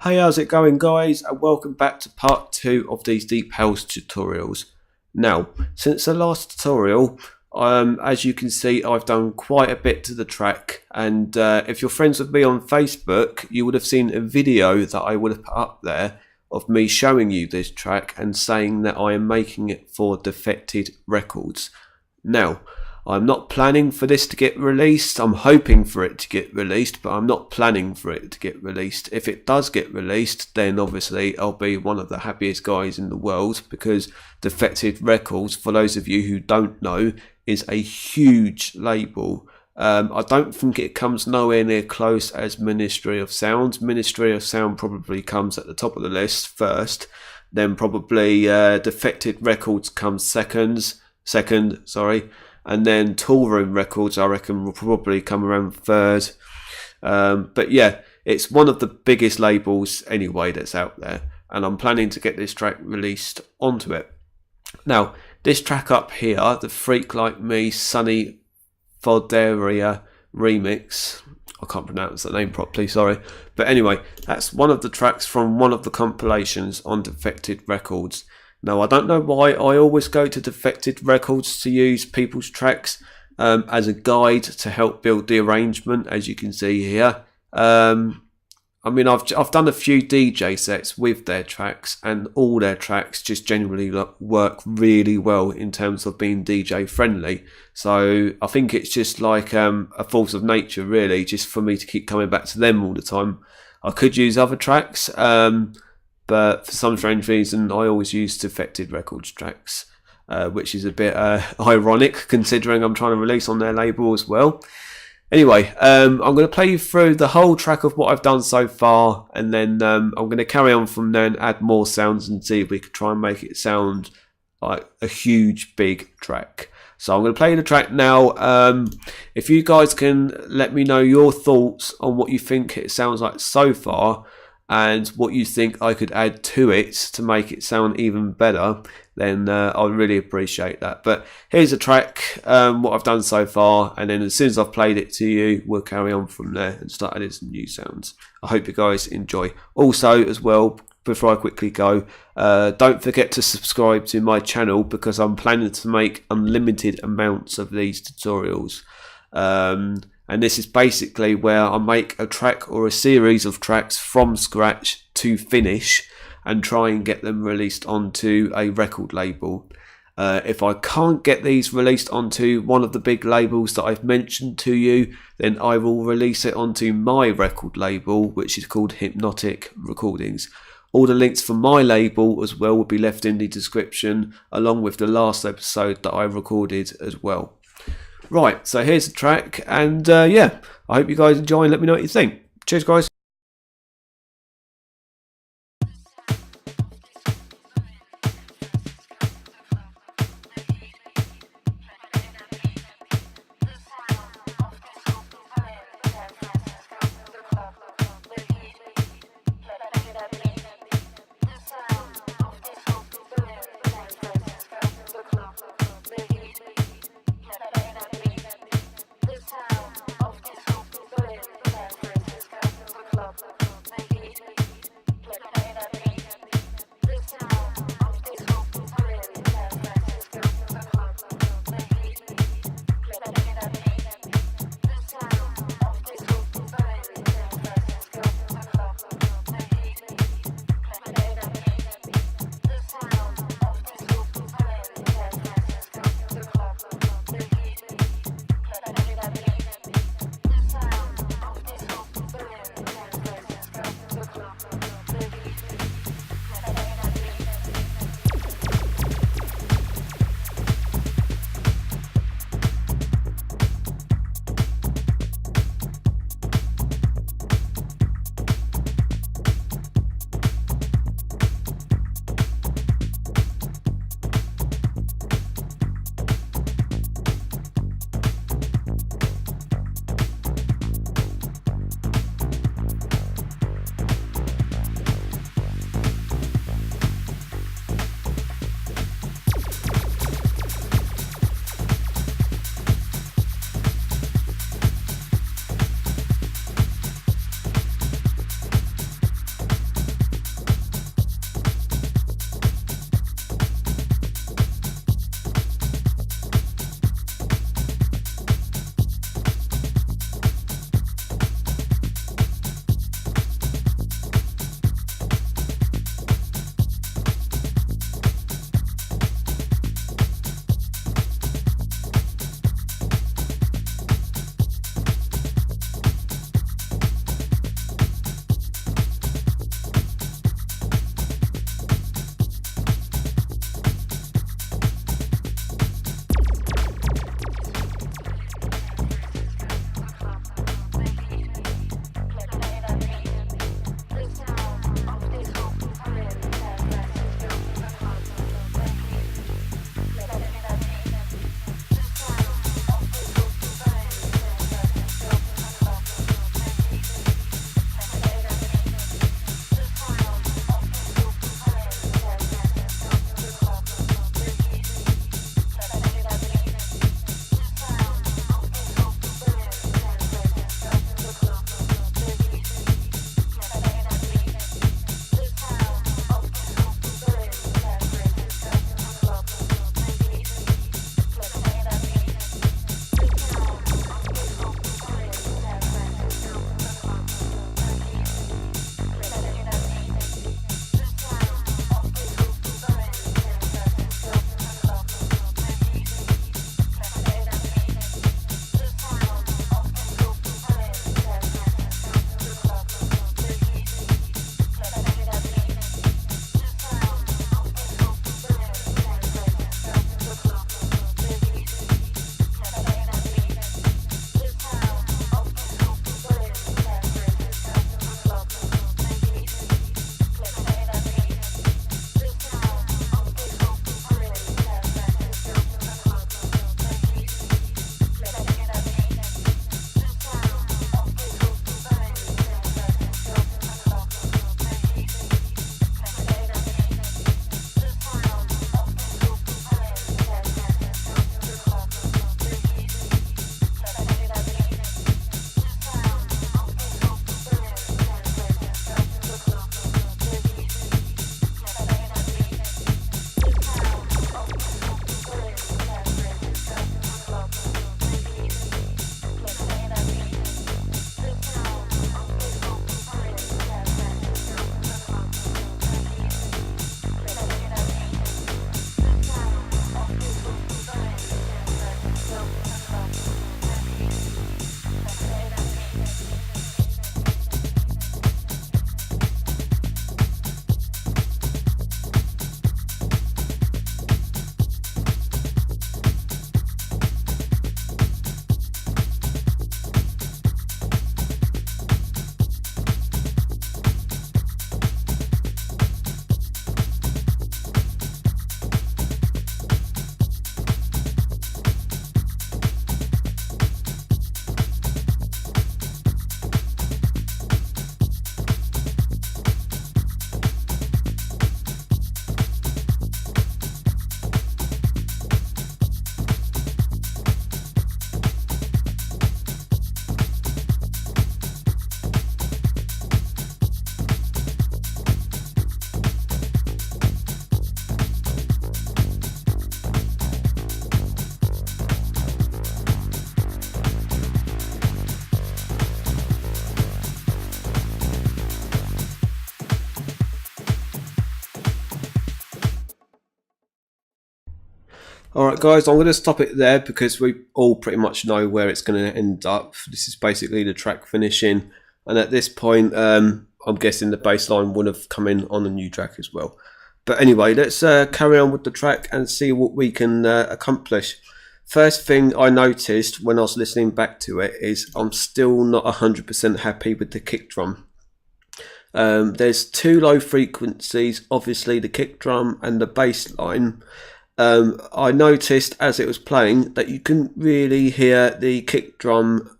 Hey, how's it going, guys, and welcome back to part 2 of these deep house tutorials. Now, since the last tutorial, as you can see, I've done quite a bit to the track, and if you're friends with me on Facebook, you would have seen a video that I would have put up there of me showing you this track and saying that I am making it for Defected Records. Now, I'm not planning for this to get released. I'm hoping for it to get released, but I'm not planning for it to get released. If it does get released, then obviously I'll be one of the happiest guys in the world, because Defected Records, for those of you who don't know, is a huge label. I don't think it comes nowhere near close as Ministry of Sound. Ministry of Sound probably comes at the top of the list first, then probably Defected Records comes second, and then Toolroom Records, I reckon, will probably come around third. But yeah, it's one of the biggest labels anyway that's out there, and I'm planning to get this track released onto it. Now, this track up here, the Freak Like Me Sunny Folderia remix, I can't pronounce the name properly, sorry. But anyway, that's one of the tracks from one of the compilations on Defected Records. Now, I don't know why I always go to Defected Records to use people's tracks as a guide to help build the arrangement, as you can see here. I mean, I've done a few DJ sets with their tracks, and all their tracks just generally work really well in terms of being DJ friendly. So I think it's just like a force of nature, really, just for me to keep coming back to them all the time. I could use other tracks, but for some strange reason, I always use Defected Records tracks, which is a bit ironic considering I'm trying to release on their label as well. Anyway, I'm going to play you through the whole track of what I've done so far, and then I'm going to carry on from there and add more sounds and see if we can try and make it sound like a huge, big track. So I'm going to play the track now. If you guys can let me know your thoughts on what you think it sounds like so far, and what you think I could add to it to make it sound even better, then I'd really appreciate that. But here's a track, what I've done so far, and then as soon as I've played it to you, we'll carry on from there and start adding some new sounds. I hope you guys enjoy. Also, as well, before I quickly go, don't forget to subscribe to my channel, because I'm planning to make unlimited amounts of these tutorials. And this is basically where I make a track or a series of tracks from scratch to finish and try and get them released onto a record label. If I can't get these released onto one of the big labels that I've mentioned to you, then I will release it onto my record label, which is called Hypnotic Recordings. All the links for my label as well will be left in the description, along with the last episode that I recorded as well. Right, so here's the track, and yeah, I hope you guys enjoy and let me know what you think. Cheers, guys. Alright guys, I'm going to stop it there because we all pretty much know where it's going to end up. This is basically the track finishing, and at this point I'm guessing the bass line would have come in on the new track as well. But anyway, let's carry on with the track and see what we can accomplish. First thing I noticed when I was listening back to it is I'm still not 100% happy with the kick drum. There's two low frequencies, obviously the kick drum and the bass line. I noticed as it was playing that you couldn't really hear the kick drum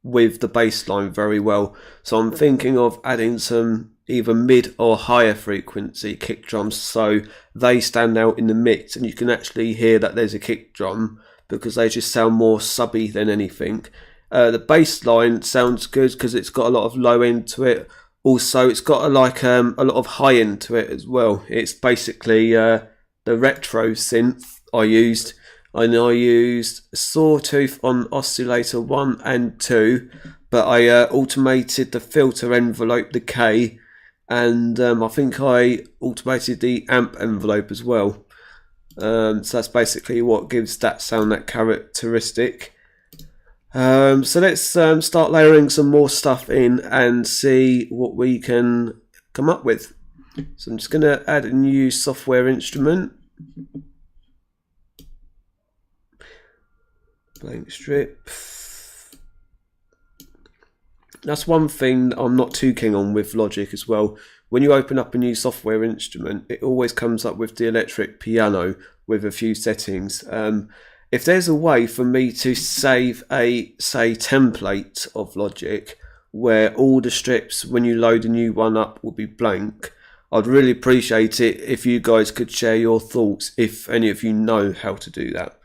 with the bass line very well. So I'm thinking of adding some either mid or higher frequency kick drums so they stand out in the mix and you can actually hear that there's a kick drum because they just sound more subby than anything. The bass line sounds good because it's got a lot of low end to it. Also, it's got a lot of high end to it as well. It's basically the retro synth I used. And I used Sawtooth on oscillator 1 and 2, but I automated the filter envelope decay, and I think I automated the amp envelope as well. So that's basically what gives that sound that characteristic. So let's start layering some more stuff in and see what we can come up with. So I'm just going to add a new software instrument. Blank strip. That's one thing I'm not too keen on with Logic as well. When you open up a new software instrument, it always comes up with the electric piano with a few settings. If there's a way for me to save a, say, template of Logic where all the strips when you load a new one up will be blank, I'd really appreciate it if you guys could share your thoughts if any of you know how to do that.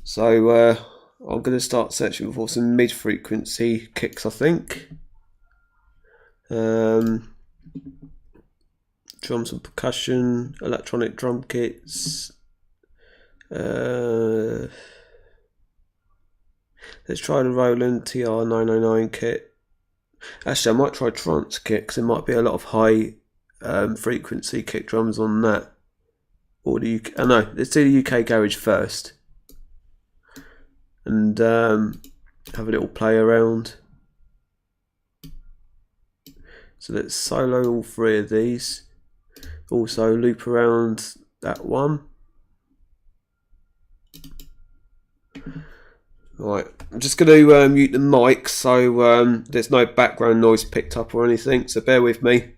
So I'm going to start searching for some mid-frequency kicks, I think. Drums and percussion, electronic drum kits. Let's try the Roland TR909 kit. Actually, I might try trance kit because there might be a lot of high frequency kick drums on that. Or the UK, oh no, let's do the UK garage first. And have a little play around. So let's solo all three of these. Also loop around that one. Right, I'm just going to mute the mic so there's no background noise picked up or anything, so bear with me.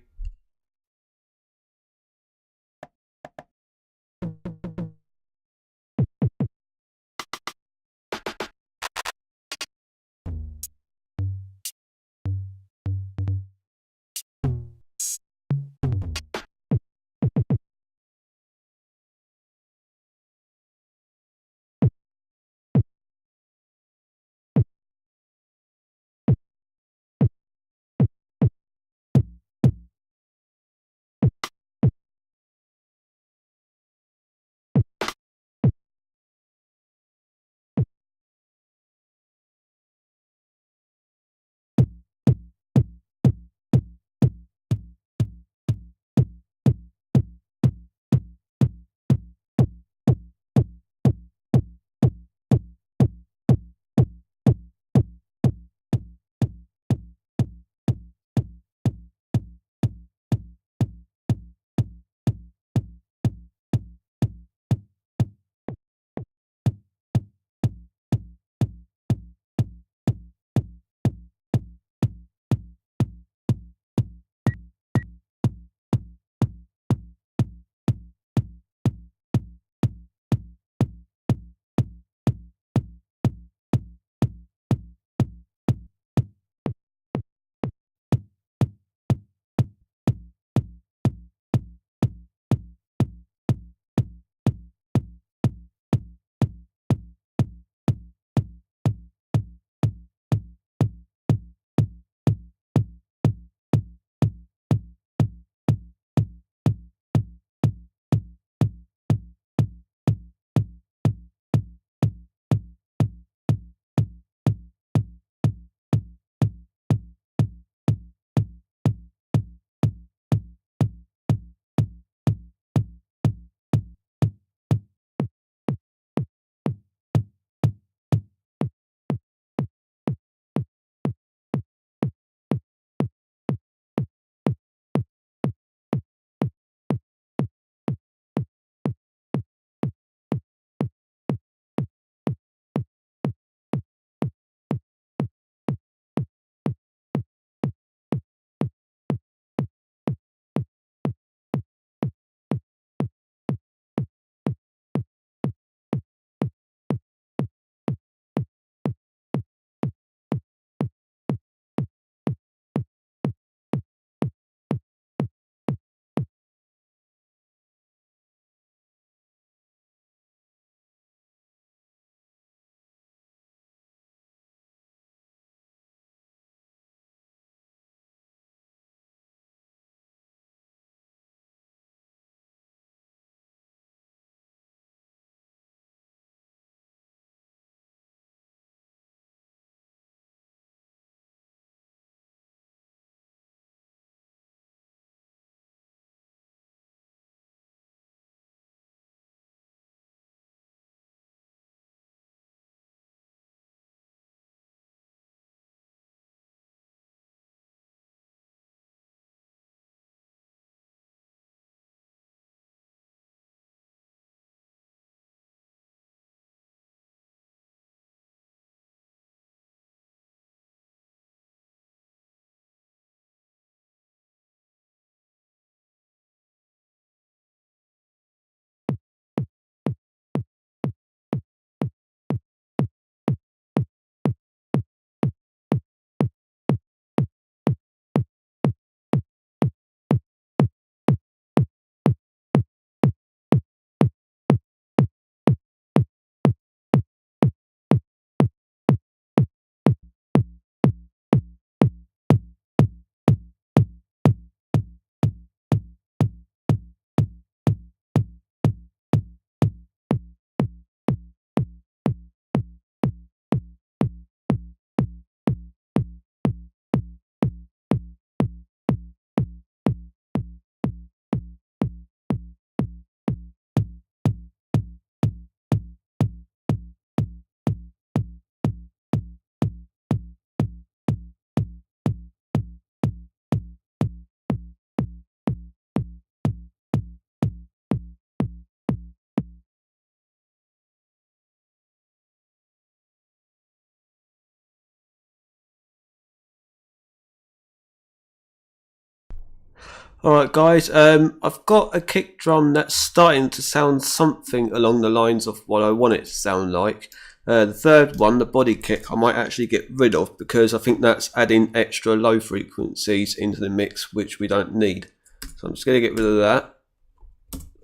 Alright guys, I've got a kick drum that's starting to sound something along the lines of what I want it to sound like. The third one, the body kick, I might actually get rid of because I think that's adding extra low frequencies into the mix which we don't need. So I'm just going to get rid of that.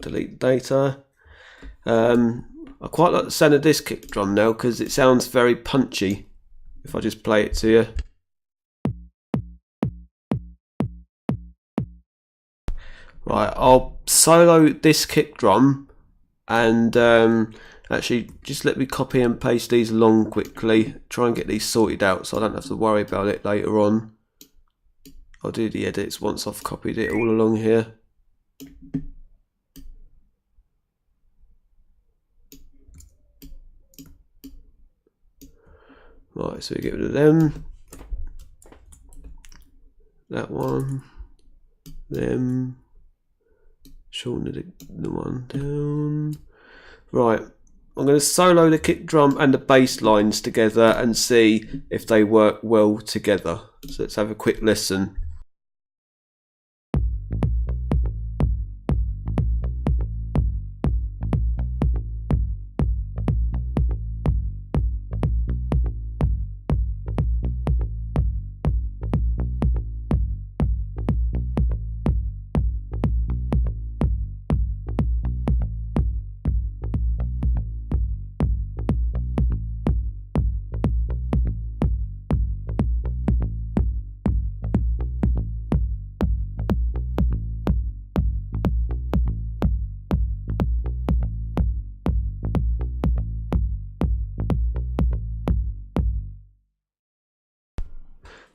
Delete data. I quite like the sound of this kick drum now because it sounds very punchy. If I just play it to you. Right, I'll solo this kick drum and actually just let me copy and paste these along quickly. Try and get these sorted out so I don't have to worry about it later on. I'll do the edits once I've copied it all along here. Right, so we get rid of them. That one. Them. Shorten the one down. Right, I'm going to solo the kick drum and the bass lines together and see if they work well together. So let's have a quick listen.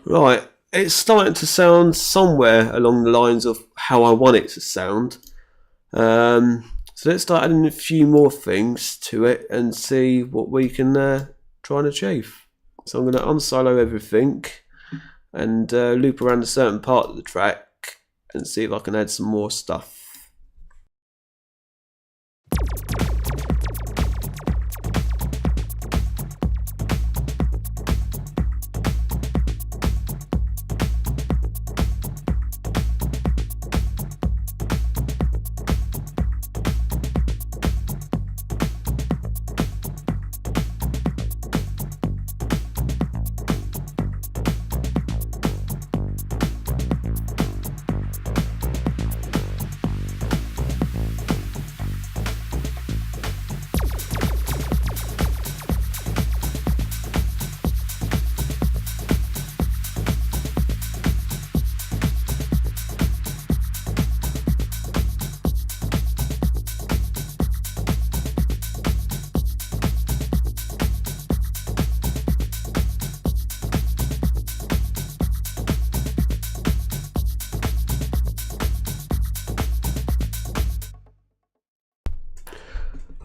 Right, it's starting to sound somewhere along the lines of how I want it to sound. So let's start adding a few more things to it and see what we can try and achieve. So I'm going to unsolo everything and loop around a certain part of the track and see if I can add some more stuff.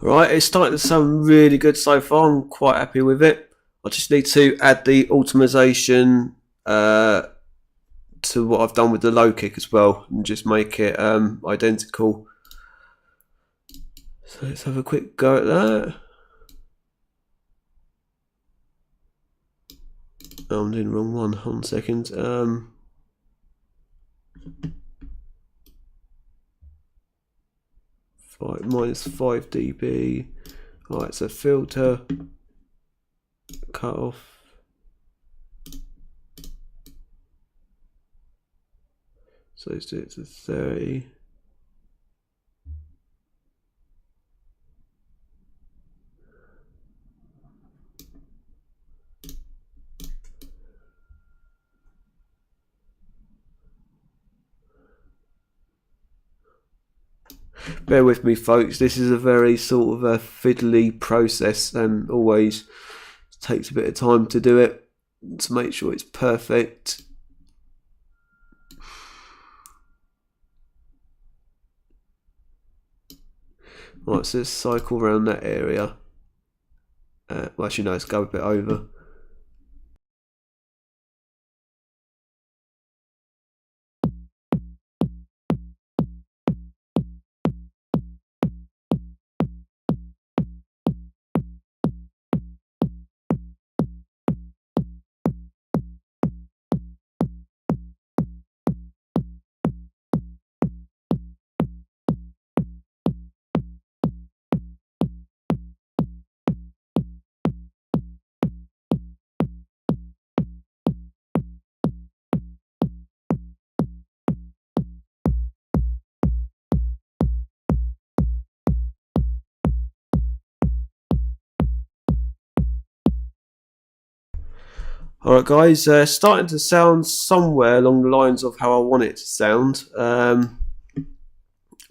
Right, it's starting to sound really good so far. I'm quite happy with it. I just need to add the automation to what I've done with the low kick as well and just make it identical. So let's have a quick go at that. Oh, I'm doing the wrong one. Hold on a second. Minus 5 dB. Alright, so filter, cut off. So let's do it to 30. Bear with me folks, this is a very sort of a fiddly process and always takes a bit of time to do it to make sure it's perfect. Right, so let's cycle around that area. Well, actually no, let's go a bit over. Alright guys, starting to sound somewhere along the lines of how I want it to sound. I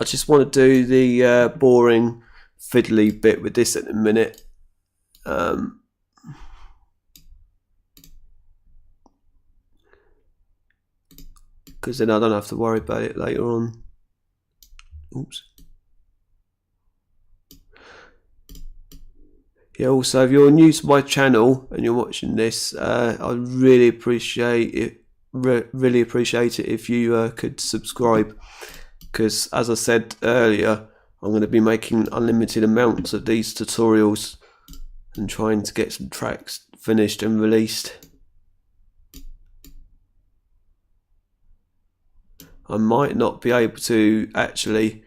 just want to do the boring fiddly bit with this at the minute. Because then I don't have to worry about it later on. Oops. Yeah, also, if you're new to my channel and you're watching this, I'd really appreciate it. Really appreciate it if you could subscribe, because as I said earlier, I'm going to be making unlimited amounts of these tutorials and trying to get some tracks finished and released. I might not be able to actually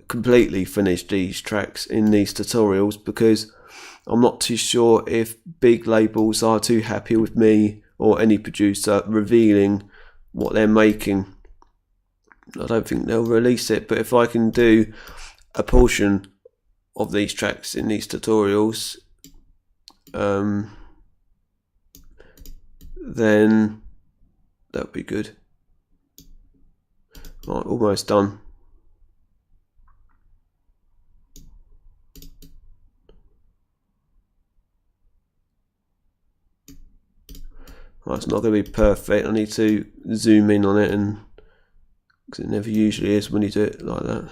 completely finish these tracks in these tutorials because I'm not too sure if big labels are too happy with me or any producer revealing what they're making. I don't think they'll release it, but if I can do a portion of these tracks in these tutorials, then that'll be good. Right, almost done. Right, it's not going to be perfect. I need to zoom in on it, and because it never usually is when you do it like that.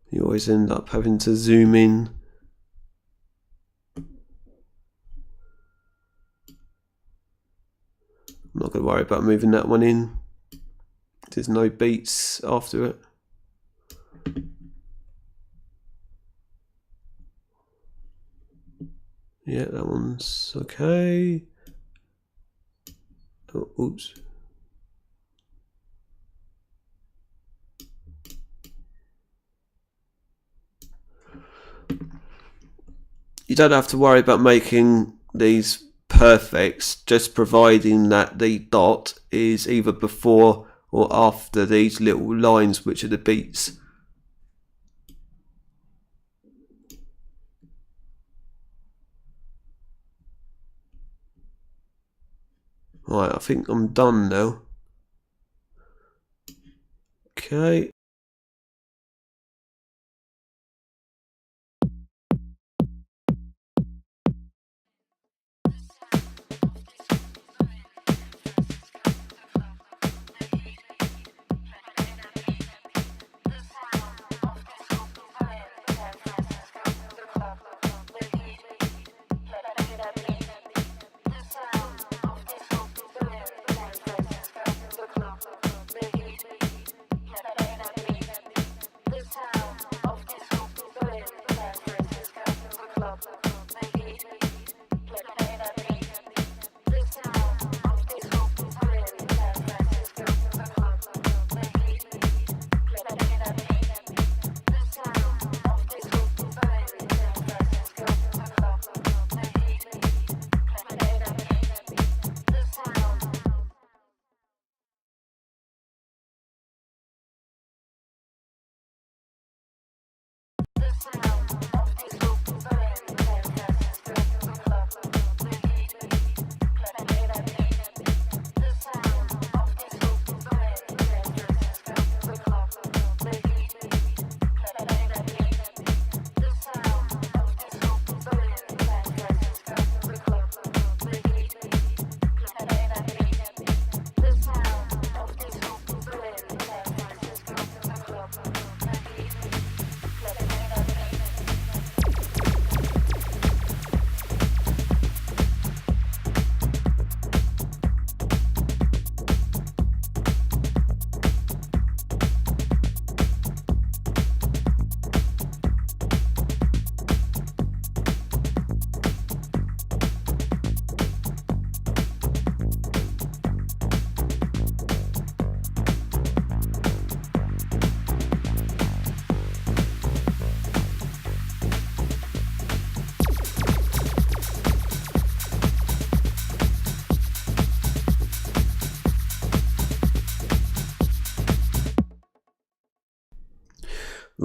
You always end up having to zoom in. I'm not going to worry about moving that one in. There's no beats after it. Yeah, that one's okay. Oh, oops. You don't have to worry about making these perfects, just providing that the dot is either before or after these little lines, which are the beats. Right, I think I'm done now. Okay.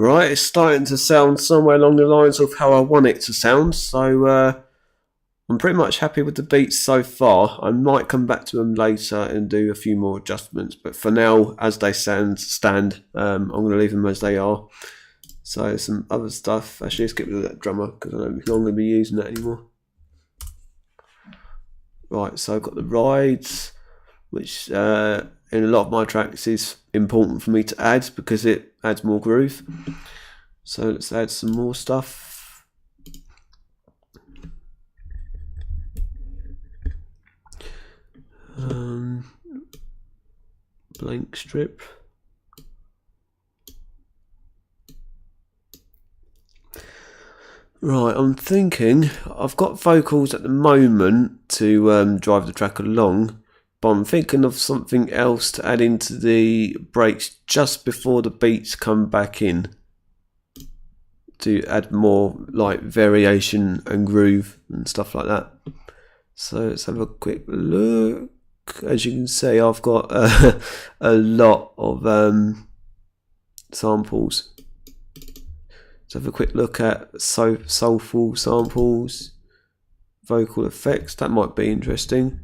Right, it's starting to sound somewhere along the lines of how I want it to sound, so I'm pretty much happy with the beats so far. I might come back to them later and do a few more adjustments, but for now, as they stand, I'm going to leave them as they are. So some other stuff. Actually, let's get rid of that drummer because I don't think I'm going to be using that anymore. Right, so I've got the rides, which in a lot of my tracks is important for me to add because it adds more groove. So let's add some more stuff. Blank strip. Right, I'm thinking I've got vocals at the moment to drive the track along, but I'm thinking of something else to add into the breaks just before the beats come back in, to add more like variation and groove and stuff like that. So let's have a quick look. As you can see, I've got a lot of samples. Let's have a quick look at soulful samples, vocal effects. That might be interesting.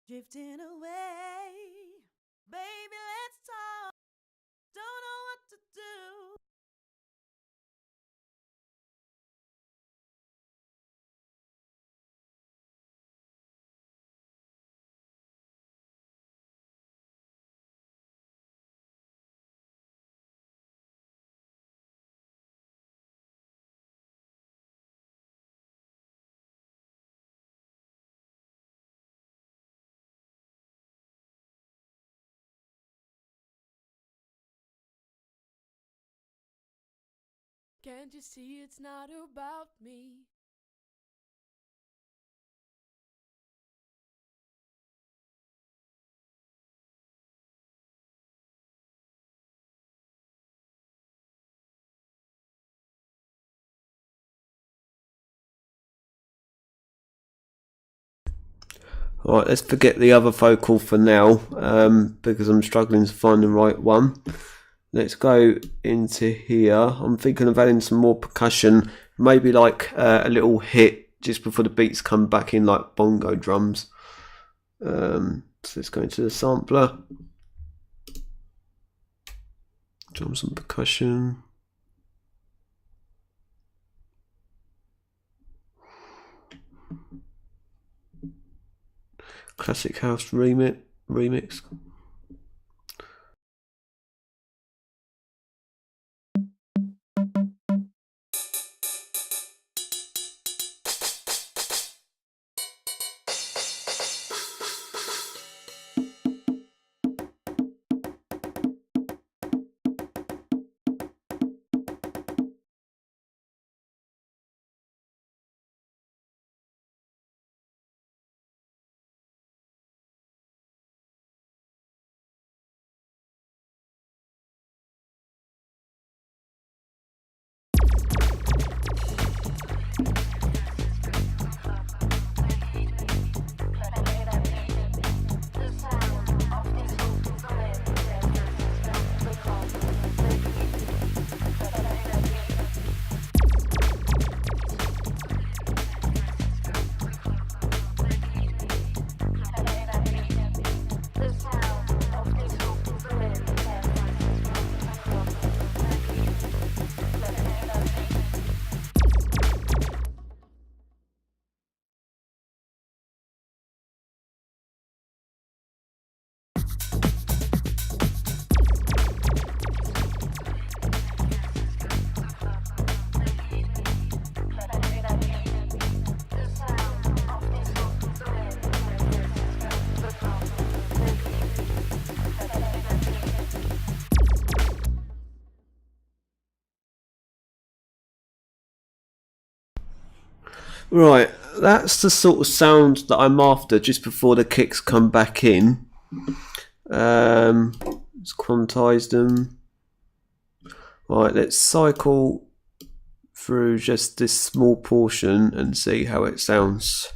Drifting away, baby, let's talk. Don't know what to do. Can't you see it's not about me? Alright, let's forget the other vocal for now because I'm struggling to find the right one. Let's go into here. I'm thinking of adding some more percussion, maybe like a little hit just before the beats come back in, like bongo drums. So let's go into the sampler. Drums and percussion. Classic house remix. Right, that's the sort of sound that I'm after just before the kicks come back in. Let's quantize them. Right, let's cycle through just this small portion and see how it sounds.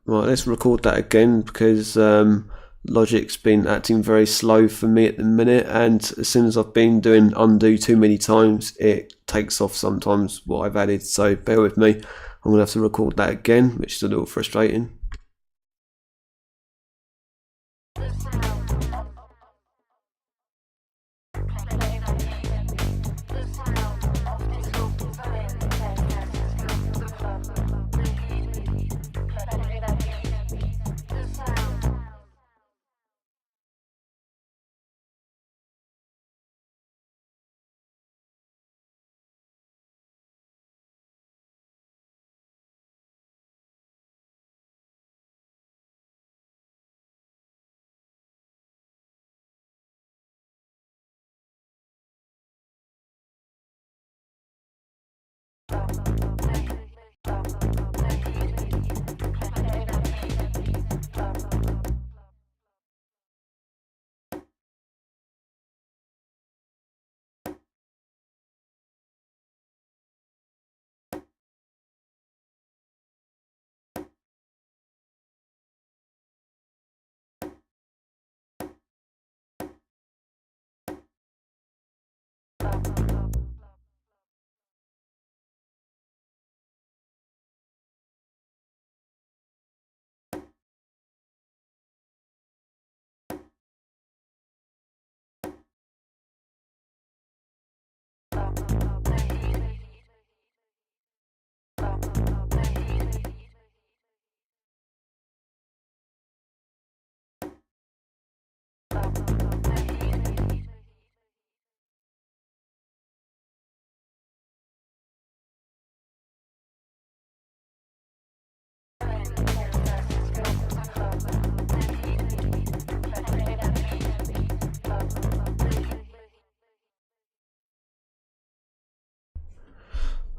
Right, let's record that again because Logic's been acting very slow for me at the minute, and as soon as I've been doing undo too many times, it takes off sometimes what I've added, so bear with me. I'm going to have to record that again, which is a little frustrating.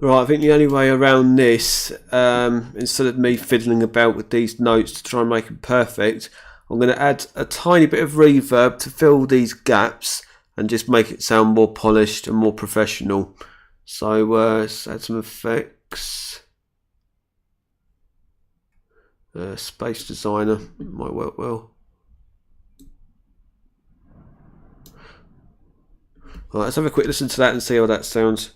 Right, I think the only way around this, instead of me fiddling about with these notes to try and make them perfect, I'm going to add a tiny bit of reverb to fill these gaps and just make it sound more polished and more professional. So let's add some effects. Space Designer might work well. Right, let's have a quick listen to that and see how that sounds.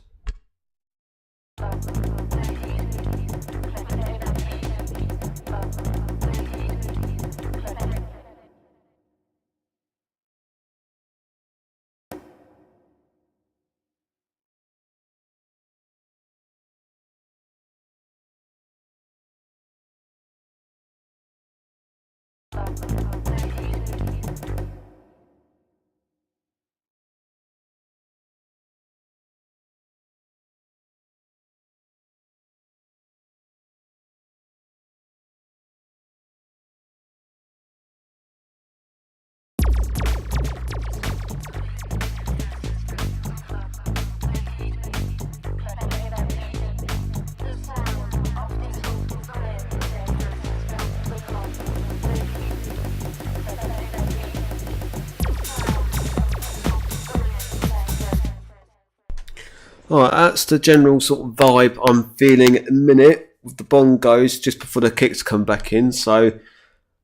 Alright, that's the general sort of vibe I'm feeling at the minute with the bongos just before the kicks come back in, so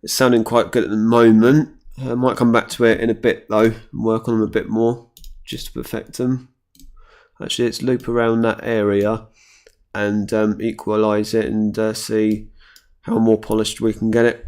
it's sounding quite good at the moment. I might come back to it in a bit though and work on them a bit more just to perfect them. Actually, let's loop around that area and equalise it and see how more polished we can get it.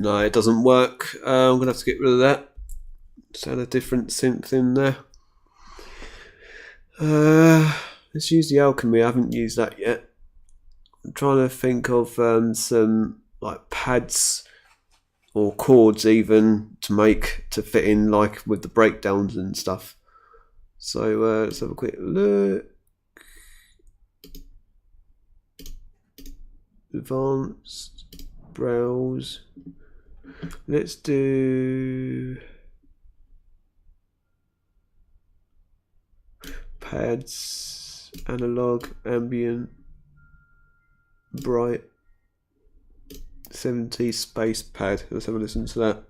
No, it doesn't work. I'm going to have to get rid of that. Just add a different synth in there. Let's use the alchemy. I haven't used that yet. I'm trying to think of some like pads or chords even to fit in like with the breakdowns and stuff. So let's have a quick look. Advanced, browse. Let's do pads, analog, ambient, bright, 70 space pad. Let's have a listen to that.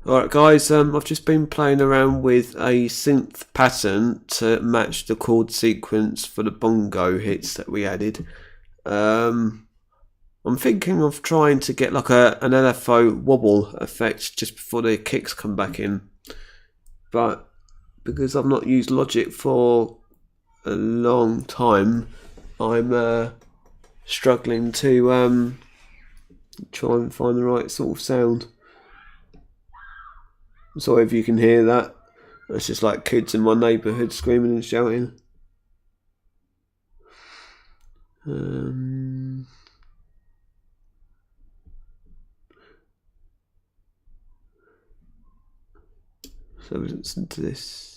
Alright guys, I've just been playing around with a synth pattern to match the chord sequence for the bongo hits that we added. I'm thinking of trying to get like an LFO wobble effect just before the kicks come back in. But because I've not used Logic for a long time, I'm struggling to try and find the right sort of sound. Sorry if you can hear that. It's just like kids in my neighbourhood screaming and shouting. So listen to this.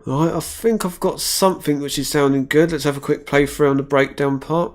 Right, I think I've got something which is sounding good. Let's have a quick playthrough on the breakdown part.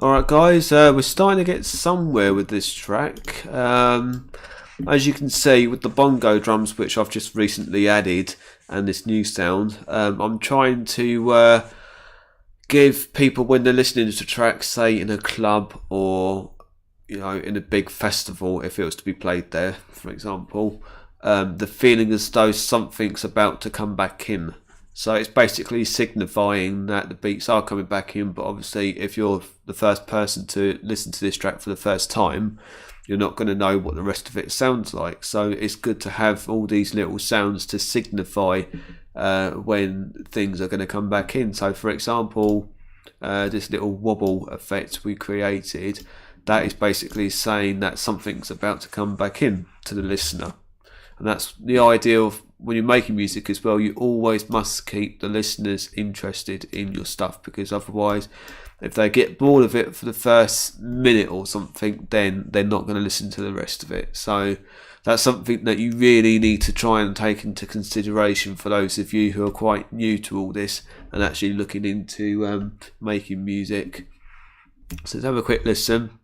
Alright guys, we're starting to get somewhere with this track. As you can see with the bongo drums, which I've just recently added, and this new sound, I'm trying to give people, when they're listening to tracks, say in a club or in a big festival, if it was to be played there, for example, the feeling as though something's about to come back in. So it's basically signifying that the beats are coming back in, but obviously if you're the first person to listen to this track for the first time, you're not going to know what the rest of it sounds like. So it's good to have all these little sounds to signify when things are going to come back in. So for example, this little wobble effect we created, that is basically saying that something's about to come back in to the listener. And that's the idea of when you're making music as well. You always must keep the listeners interested in your stuff, because otherwise, if they get bored of it for the first minute or something, then they're not going to listen to the rest of it. So that's something that you really need to try and take into consideration for those of you who are quite new to all this and actually looking into making music. So let's have a quick listen.